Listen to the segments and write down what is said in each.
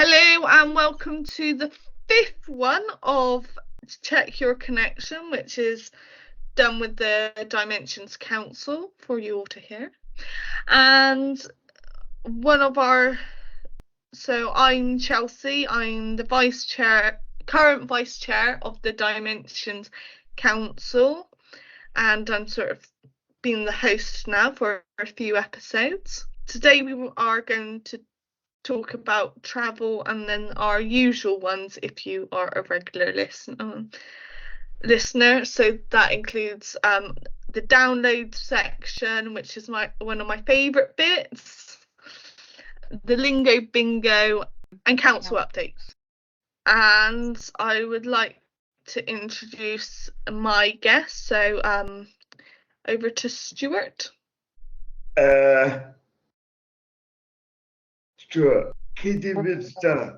Hello and welcome to the fifth one of Check Your Connection, which is done with the Dimensions Council for you all to hear. And I'm Chelsea, I'm the current vice chair of the Dimensions Council, and I'm sort of being the host now for a few episodes. Today we are going to talk about travel and then our usual ones if you are a regular listener. So that includes the download section, which is one of my favourite bits, the lingo bingo, and council updates. And I would like to introduce my guest. So over to Stuart. Stuart, Kidderminster.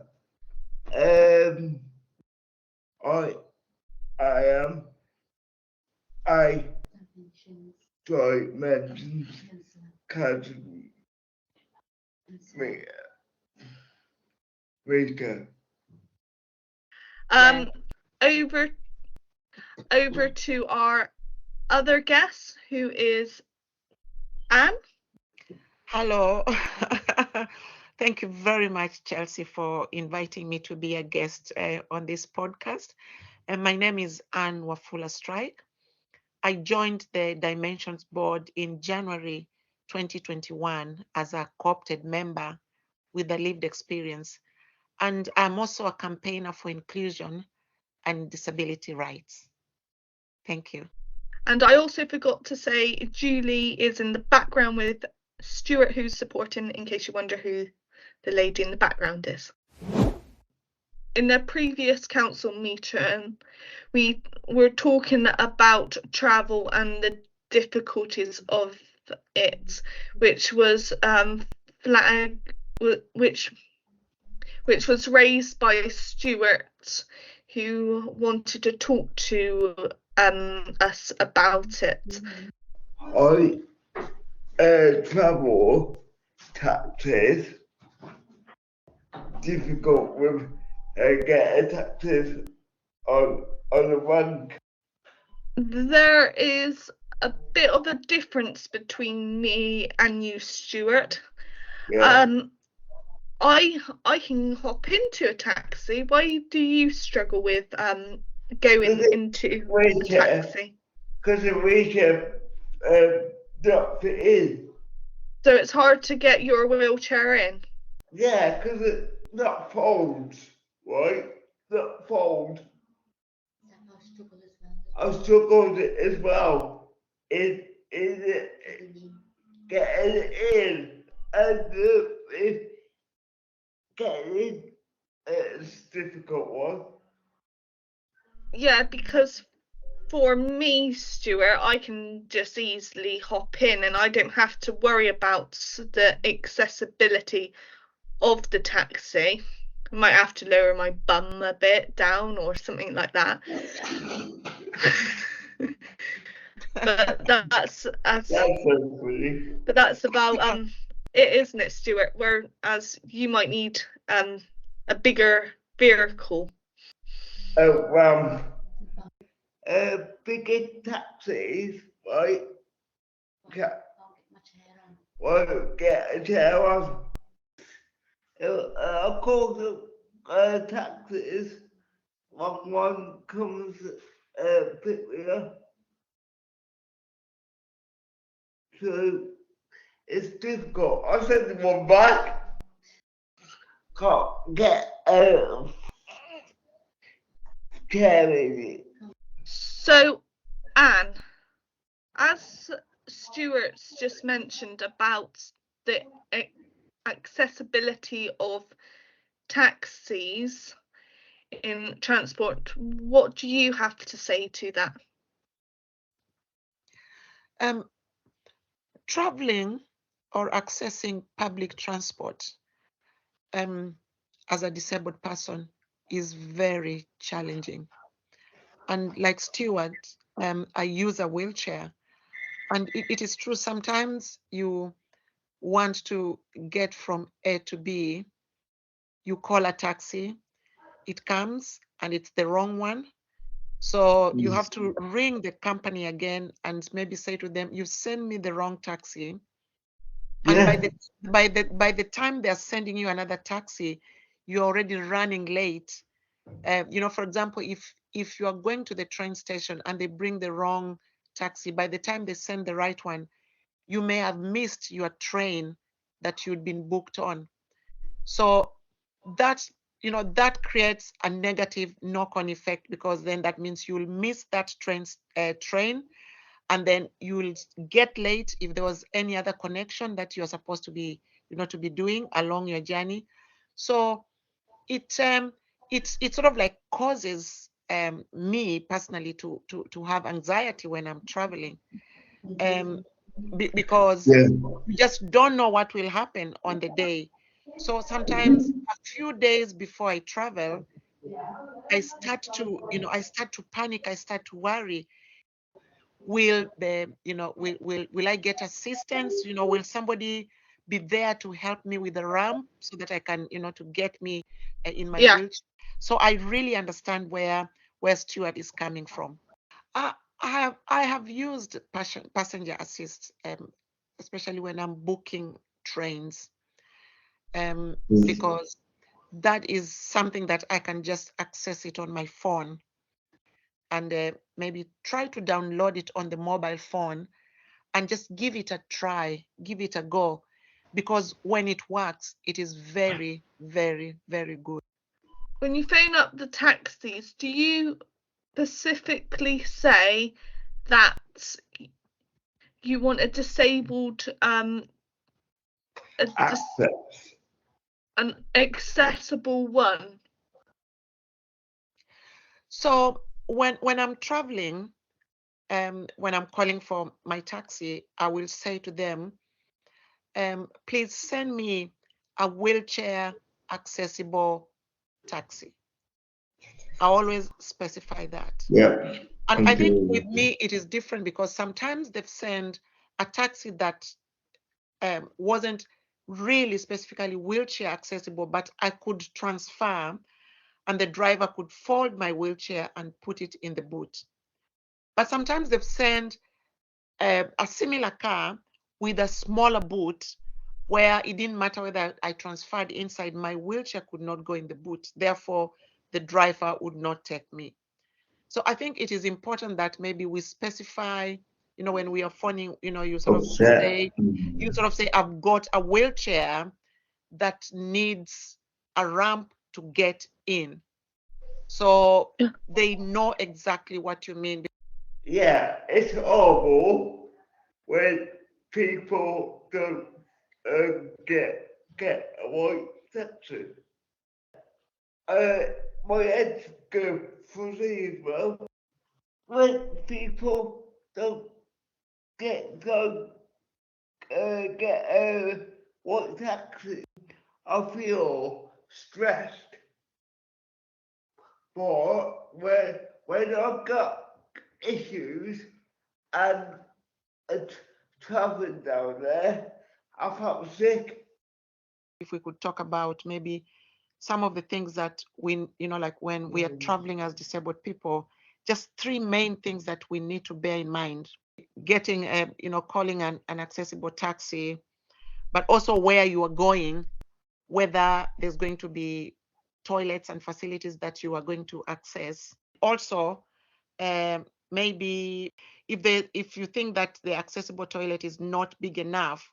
I Dimensions Council maker. Over to our other guest, who is Anne. Hello. Thank you very much, Chelsea, for inviting me to be a guest on this podcast. And my name is Anne Wafula Strike. I joined the Dimensions Board in January 2021 as a co-opted member with a lived experience. And I'm also a campaigner for inclusion and disability rights. Thank you. And I also forgot to say Julie is in the background with Stuart, who's supporting, in case you wonder who the lady in the background is. In the previous council meeting, we were talking about travel and the difficulties of it, which was which was raised by Stuart, who wanted to talk to us about it. Travel taxes, difficult with getting taxes on the one. There is a bit of a difference between me and you, Stuart. Yeah. I can hop into a taxi. Why do you struggle with going into a taxi? Because the wheelchair don't fit in. So it's hard to get your wheelchair in? Yeah, because it not folds, right? Not fold. I struggled as well in getting in, and getting it's a difficult one. Yeah, because for me, Stuart, I can just easily hop in and I don't have to worry about the accessibility of the taxi. I might have to lower my bum a bit down or something like that. But that's so funny. But that's about it, isn't it, Stuart? Whereas you might need a bigger vehicle. Bigger taxis, right? Won't get a chair on. Of course, taxis. One comes pick me up. So it's difficult. I sent one back. Can't get chair in it. So, Anne, as Stuart's just mentioned about the accessibility of taxis in transport, what do you have to say to that? Traveling or accessing public transport as a disabled person is very challenging. And like Stuart, I use a wheelchair. And it is true, sometimes you want to get from A to B. you call a taxi, it comes and it's the wrong one. So you have to ring the company again and maybe say to them, you send me the wrong taxi. And by the time they're sending you another taxi, you're already running late. For example, if you are going to the train station and they bring the wrong taxi, by the time they send the right one, you may have missed your train that you'd been booked on. So that creates a negative knock-on effect, because then that means you'll miss that train, and then you'll get late if there was any other connection that you're supposed to be doing along your journey. So it sort of like causes me personally to have anxiety when I'm traveling, because you just don't know what will happen on the day. So sometimes a few days before I travel, I start to panic, I start to worry. Will I get assistance? Will somebody be there to help me with the ramp so that I can, to get me in my wheelchair? So I really understand where Stuart is coming from. I have used passenger assist, especially when I'm booking trains, because that is something that I can just access it on my phone, and maybe try to download it on the mobile phone and just give it a try, give it a go, because when it works, it is very, very, very good. When you phone up the taxis, do you specifically say that you want a disabled an accessible one? So when I'm traveling, when I'm calling for my taxi, I will say to them, please send me a wheelchair accessible taxi. I always specify that. Yeah. And I think with me, it is different, because sometimes they've sent a taxi that wasn't really specifically wheelchair accessible, but I could transfer and the driver could fold my wheelchair and put it in the boot. But sometimes they've sent a similar car with a smaller boot, where it didn't matter whether I transferred inside, my wheelchair could not go in the boot. Therefore, the driver would not take me. So I think it is important that maybe we specify, when we are phoning, you sort of say, I've got a wheelchair that needs a ramp to get in. So they know exactly what you mean. Yeah, it's horrible when people don't get a white taxi. My head's going fuzzy as well. When people don't get a white taxi, I feel stressed. But when I've got issues and traveling down there, I felt sick. If we could talk about maybe some of the things that we, like when we are traveling as disabled people, just 3 main things that we need to bear in mind. Getting, calling an accessible taxi, but also where you are going, whether there's going to be toilets and facilities that you are going to access. Also, maybe if you think that the accessible toilet is not big enough,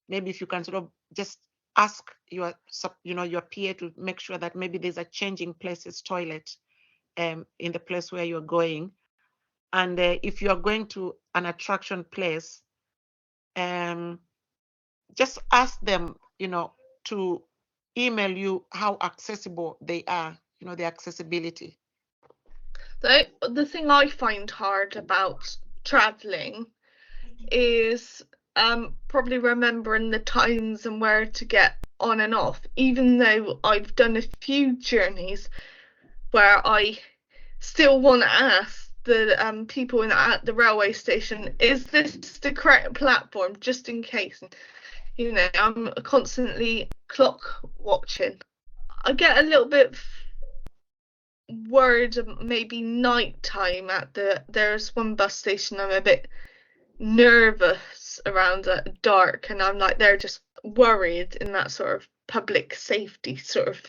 maybe if you can sort of just ask your PA to make sure that maybe there's a changing places toilet in the place where you're going. And if you are going to an attraction place, just ask them, to email you how accessible they are, the accessibility. The thing I find hard about traveling is probably remembering the times and where to get on and off, even though I've done a few journeys where I still want to ask the people at the railway station, is this the correct platform, just in case. I'm constantly clock watching. I get a little bit worried maybe nighttime there's one bus station I'm a bit nervous around at dark, and I'm like, they're just worried in that sort of public safety sort of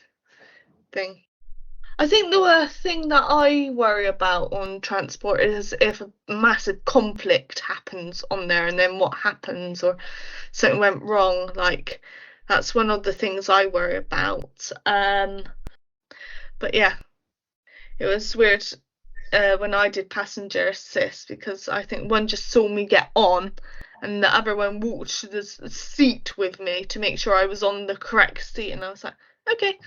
thing. I think the thing that I worry about on transport is if a massive conflict happens on there, and then what happens, or something went wrong. Like, that's one of the things I worry about. But yeah, it was weird when I did passenger assist, because I think one just saw me get on, and the other one walked to the seat with me to make sure I was on the correct seat, and I was like, okay.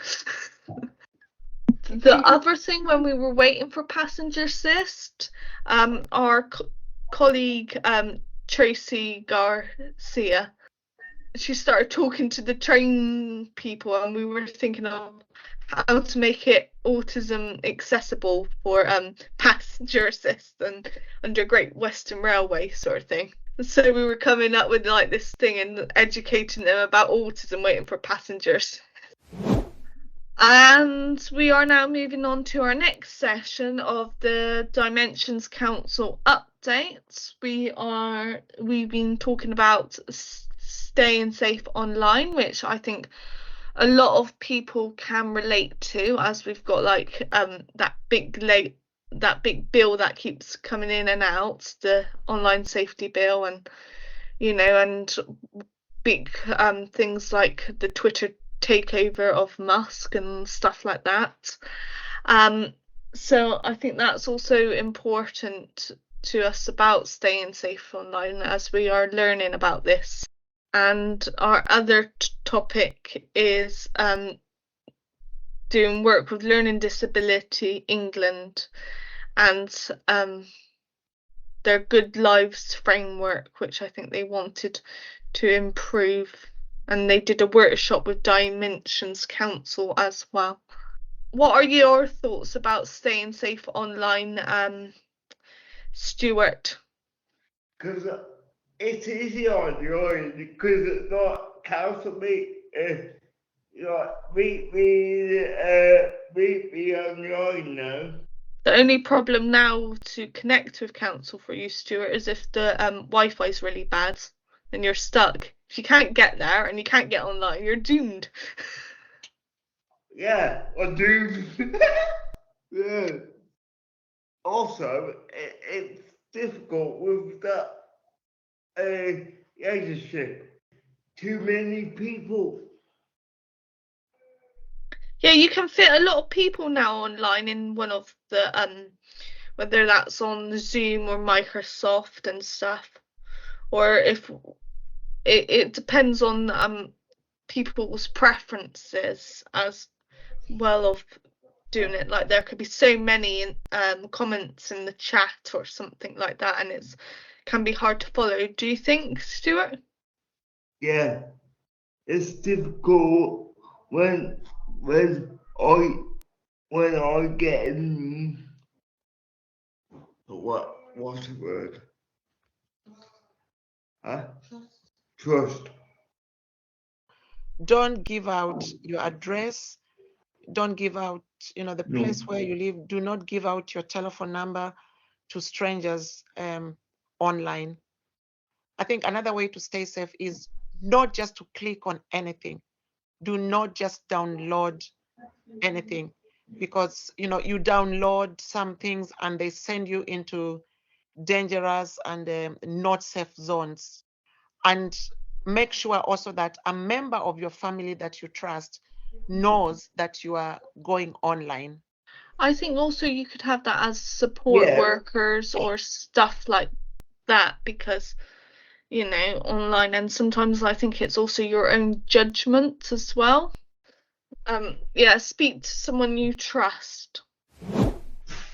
The other thing, when we were waiting for passenger assist, our colleague Tracy Garcia, she started talking to the train people, and we were thinking of how to make it autism accessible for passenger assist and under Great Western Railway sort of thing. So we were coming up with like this thing and educating them about autism waiting for passengers. And we are now moving on to our next session of the Dimensions Council updates. We've been talking about staying safe online, which I think a lot of people can relate to, as we've got like that big bill that keeps coming in and out, the online safety bill, and and big things like the Twitter takeover of Musk and stuff like that. So I think that's also important to us about staying safe online, as we are learning about this. And our other topic is doing work with Learning Disability England and their Good Lives framework, which I think they wanted to improve. And they did a workshop with Dimensions Council as well. What are your thoughts about staying safe online, Stuart? Because it's easy online, because it's not council meet, meet me online now. The only problem now to connect with council for you, Stuart, is if the Wi-Fi is really bad and you're stuck. If you can't get there and you can't get online, you're doomed. Yeah, I'm doomed. Yeah. Also, it's difficult with that leadership. Too many people. Yeah, you can fit a lot of people now online in one of the whether that's on Zoom or Microsoft and stuff, or if it depends on people's preferences as well of doing it. Like, there could be so many comments in the chat or something like that, and it can be hard to follow. Do you think, Stuart? Yeah, it's difficult when I get in. What's the word? Huh? Trust. Don't give out your address. Don't give out, the place where you live. Do not give out your telephone number to strangers online. I think another way to stay safe is not just to click on anything. Do not just download anything, because you download some things and they send you into dangerous and not safe zones. And make sure also that a member of your family that you trust knows that you are going online. I think also you could have that as support workers or stuff like that, because online, and sometimes I think it's also your own judgment as well. Speak to someone you trust.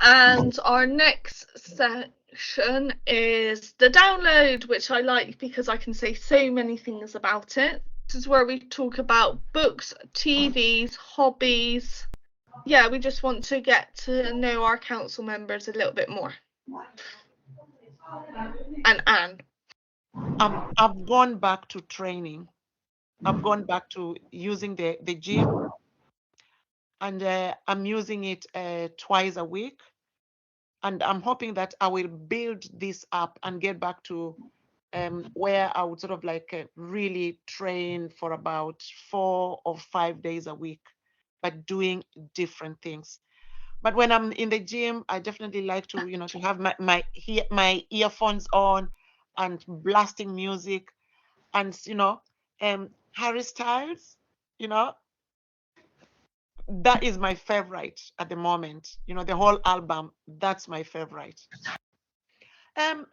And our next section is the download, which I like because I can say so many things about it. This is where we talk about books, TVs, hobbies. Yeah, we just want to get to know our council members a little bit more. And Anne. I've gone back to training. I've gone back to using the gym. and I'm using it twice a week. And I'm hoping that I will build this up and get back to where I would sort of like really train for about 4 or 5 days a week, but doing different things. But when I'm in the gym, I definitely like to, to have my earphones on and blasting music, and Harry Styles, you know, that is my favorite at the moment. The whole album, that's my favorite. Um,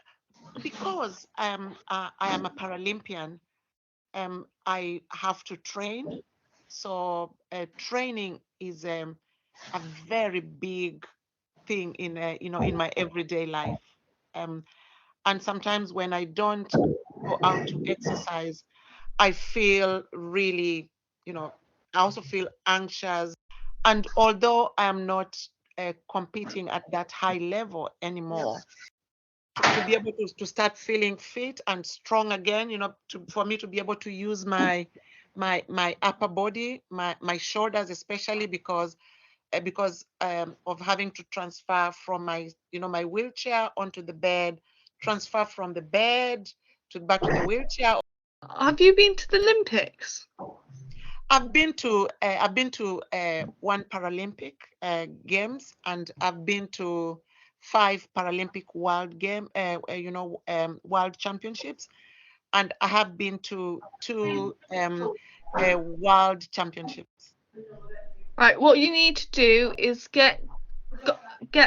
because I am a Paralympian, I have to train. So training is a very big thing in my everyday life. Um, and sometimes when I don't go out to exercise, I feel really, I also feel anxious. And although I am not competing at that high level anymore, to be able to start feeling fit and strong again, for me to be able to use my upper body, my shoulders especially, because of having to transfer from my wheelchair onto the bed, transfer from the bed to back to the wheelchair. Have you been to the Olympics? I've been to one Paralympic games, and I've been to 5 Paralympic world championships, and I have been to 2 world championships. Right, what you need to do is get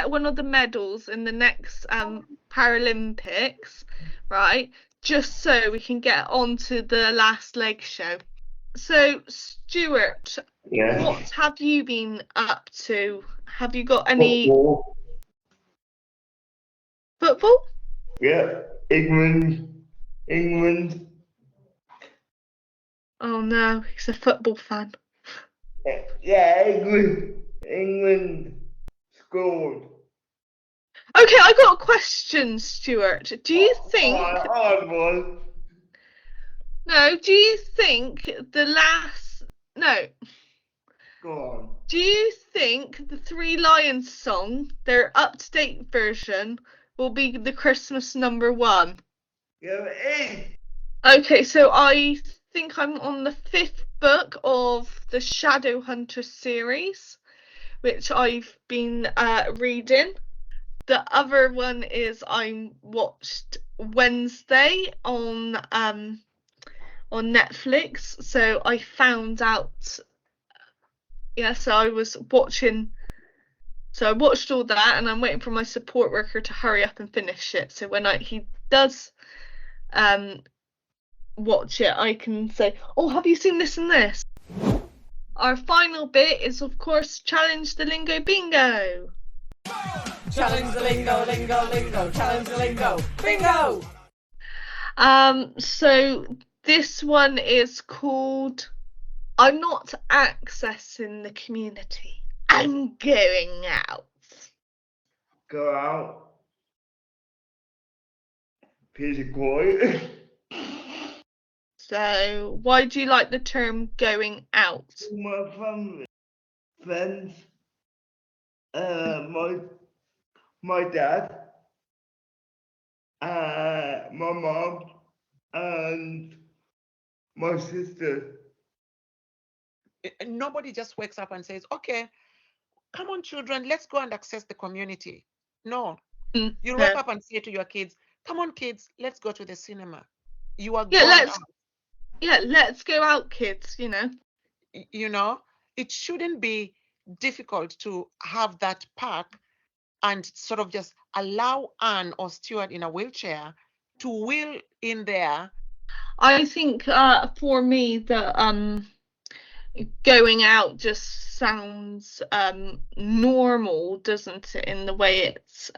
one of the medals in the next Paralympics, right? Just so we can get on to the last leg show. So, Stuart, Yeah. what have you been up to? Have you got any Football. football? Yeah. England. Oh no, he's a football fan. Yeah, England scored. Okay, I got a question, Stuart. Do you think Hard one. no, do you think the last no, Go on. do you think the Three Lions song, their up-to-date version, will be the Christmas #1? Yeah, it is. Okay, so I think I'm on the 5th book of the Shadowhunter series, which I've been reading. The other one is I watched Wednesday on Netflix. So I found out, yeah. So I was watching. So I watched all that, and I'm waiting for my support worker to hurry up and finish it. So when he does watch it, I can say, "Oh, have you seen this and this?" Our final bit is, of course, challenge the lingo bingo. Challenge the lingo, lingo, lingo. Challenge the lingo, bingo. So this one is called I'm not accessing the community. I'm going out. Go out. Physically. So why do you like the term going out? My family, friends, my dad, my mom, and my sister. Nobody just wakes up and says, okay, come on, children, let's go and access the community. No, you wake up and say to your kids, come on, kids, let's go to the cinema. You are going out. Let's go out, kids, It shouldn't be difficult to have that park and sort of just allow Anne or Stuart in a wheelchair to wheel in there. I think for me that going out just sounds normal, doesn't it, in the way it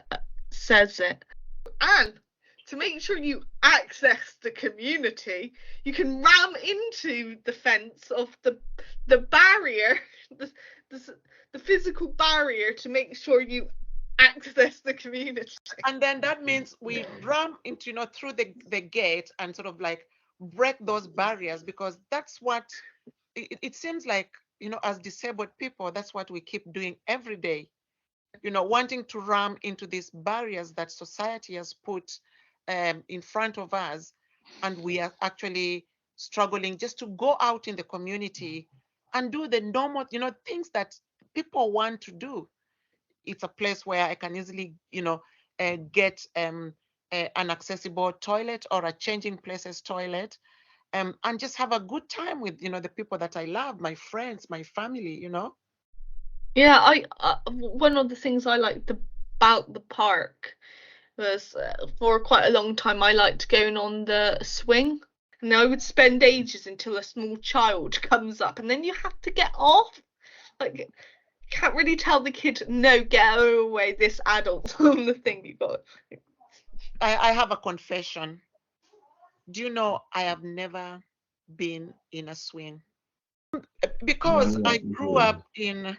says it. And to make sure you access the community, you can ram into the fence of the barrier, the physical barrier, to make sure you access the community. And then that means we ram into, through the gate and sort of like break those barriers, because that's what it seems like, as disabled people, that's what we keep doing every day, wanting to ram into these barriers that society has put in front of us. And we are actually struggling just to go out in the community and do the normal, things that people want to do. It's a place where I can easily, get an accessible toilet or a changing places toilet, and just have a good time with, the people that I love, my friends, my family, Yeah, one of the things I liked about the park was for quite a long time I liked going on the swing, and I would spend ages until a small child comes up, and then you have to get off. Like, can't really tell the kid, no, get away, this adult's on the thing. You got. I have a confession. Do you know I have never been in a swing? Because I grew up in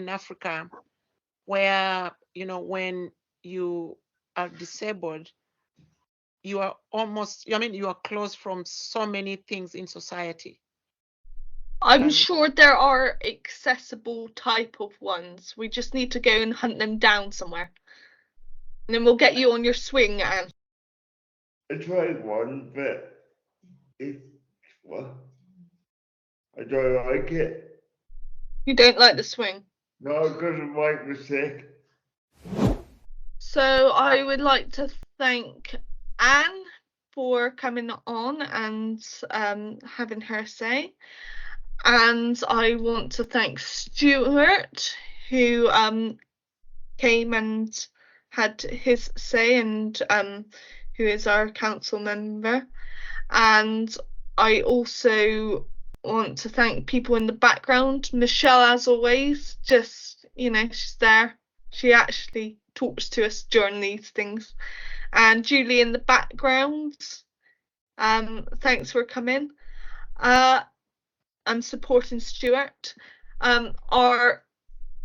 Africa, where when you are disabled, you are you are closed from so many things in society. I'm sure there are accessible type of ones. We just need to go and hunt them down somewhere, and then we'll get you on your swing, Anne. I tried one, but I don't like it. You don't like the swing? No, because of my mistake. So I would like to thank Anne for coming on and having her say. And I want to thank Stuart, who came and had his say, and who is our council member. And I also want to thank people in the background. Michelle, as always, just, she's there. She actually talks to us during these things. And Julie in the background, thanks for coming. I'm supporting Stuart. Our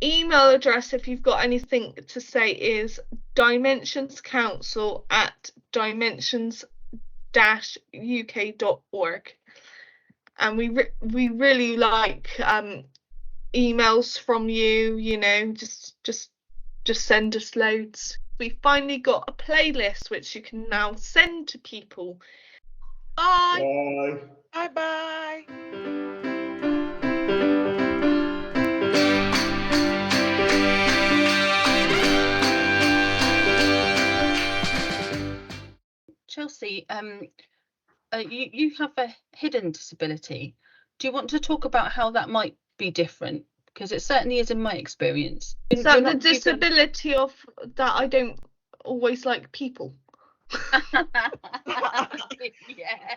email address, if you've got anything to say, is dimensions@dimensions-uk.org. And we really like emails from you. Just send us loads. We finally got a playlist which you can now send to people. Bye. Bye. Bye. Chelsea, you have a hidden disability. Do you want to talk about how that might be different? Because it certainly is in my experience. Is that the disability of that I don't always like people? Yeah.